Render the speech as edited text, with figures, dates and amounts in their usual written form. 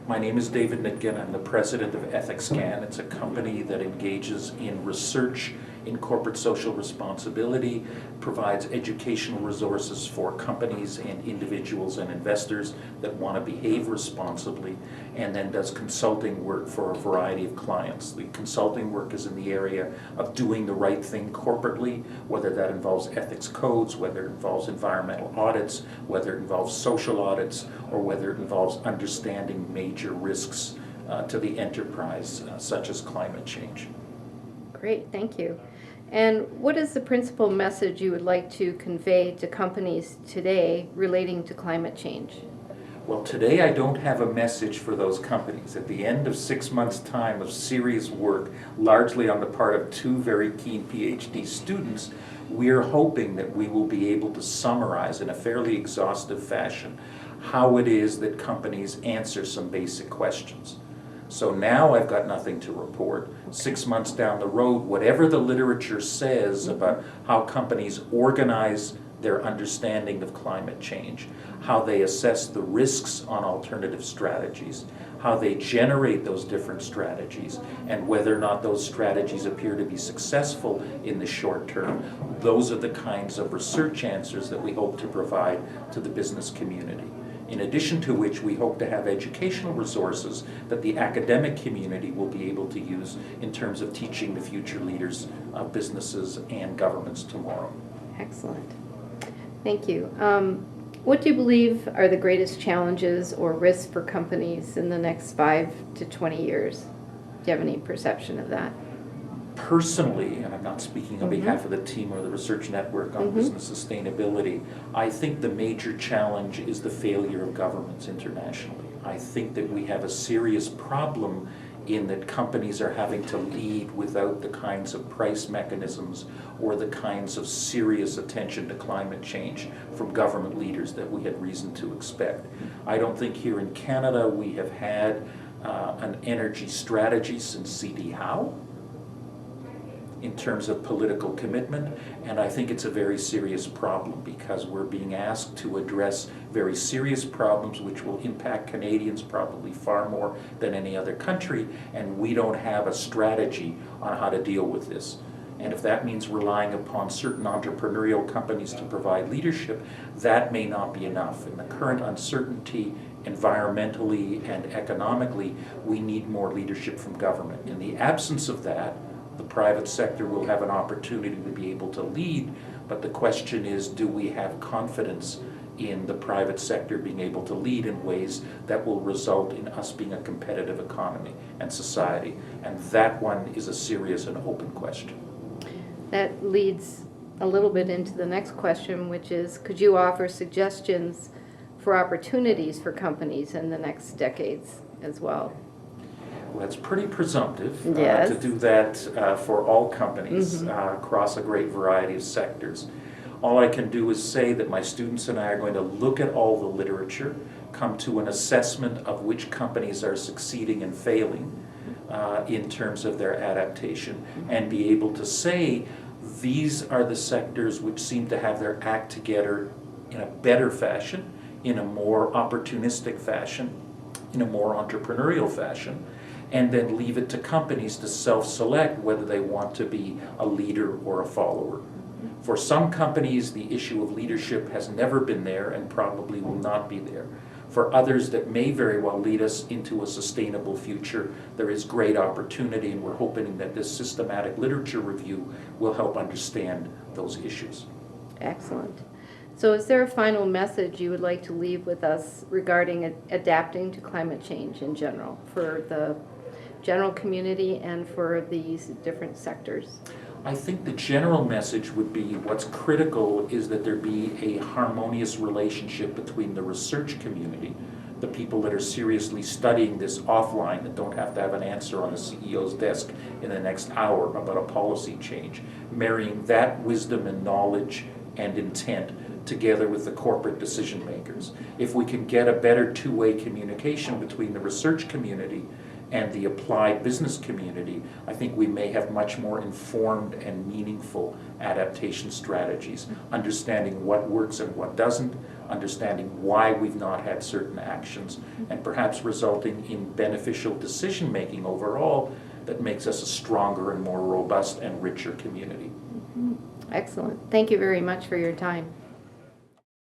My name is David Nitkin. I'm the president of EthicScan. It's a company that engages in research in corporate social responsibility, provides educational resources for companies and individuals and investors that want to behave responsibly, and then does consulting work for a variety of clients. The consulting work is in the area of doing the right thing corporately, whether that involves ethics codes, whether it involves environmental audits, whether it involves social audits, or whether it involves understanding major risks to the enterprise, such as climate change. Great, thank you. And what is the principal message you would like to convey to companies today relating to climate change? Well, today I don't have a message for those companies. At the end of 6 months' time of serious work, largely on the part of two very keen PhD students, we're hoping that we will be able to summarize in a fairly exhaustive fashion how it is that companies answer some basic questions. So now I've got nothing to report. 6 months down the road, whatever the literature says about how companies organize their understanding of climate change, how they assess the risks on alternative strategies, how they generate those different strategies, and whether or not those strategies appear to be successful in the short term, those are the kinds of research answers that we hope to provide to the business community. In addition to which, we hope to have educational resources that the academic community will be able to use in terms of teaching the future leaders of businesses and governments tomorrow. Excellent. Thank you. What do you believe are the greatest challenges or risks for companies in the next 5 to 20 years? Do you have any perception of that? Personally, and I'm not speaking on behalf of the team or the research network on business sustainability, I think the major challenge is the failure of governments internationally. I think that we have a serious problem in that companies are having to lead without the kinds of price mechanisms or the kinds of serious attention to climate change from government leaders that we had reason to expect. I don't think here in Canada we have had an energy strategy since C.D. Howe in terms of political commitment, and I think it's a very serious problem because we're being asked to address very serious problems which will impact Canadians probably far more than any other country, and we don't have a strategy on how to deal with this. And if that means relying upon certain entrepreneurial companies to provide leadership, that may not be enough. In the current uncertainty, environmentally and economically, we need more leadership from government. In the absence of that, the private sector will have an opportunity to be able to lead, but the question is, do we have confidence in the private sector being able to lead in ways that will result in us being a competitive economy and society? And that one is a serious and open question. That leads a little bit into the next question, which is, could you offer suggestions for opportunities for companies in the next decades as well? Well, it's pretty presumptive Yes. to do that for all companies across a great variety of sectors. All I can do is say that my students and I are going to look at all the literature, come to an assessment of which companies are succeeding and failing in terms of their adaptation, and be able to say these are the sectors which seem to have their act together in a better fashion, in a more opportunistic fashion, in a more entrepreneurial fashion, and then leave it to companies to self-select whether they want to be a leader or a follower. For some companies, the issue of leadership has never been there and probably will not be there. For others that may very well lead us into a sustainable future, there is great opportunity, and we're hoping that this systematic literature review will help understand those issues. Excellent. So is there a final message you would like to leave with us regarding adapting to climate change in general for the general community and for these different sectors? I think the general message would be what's critical is that there be a harmonious relationship between the research community, the people that are seriously studying this offline that don't have to have an answer on the CEO's desk in the next hour about a policy change, marrying that wisdom and knowledge and intent together with the corporate decision makers. If we can get a better two-way communication between the research community and the applied business community, I think we may have much more informed and meaningful adaptation strategies, understanding what works and what doesn't, understanding why we've not had certain actions, and perhaps resulting in beneficial decision-making overall that makes us a stronger and more robust and richer community. Excellent. Thank you very much for your time.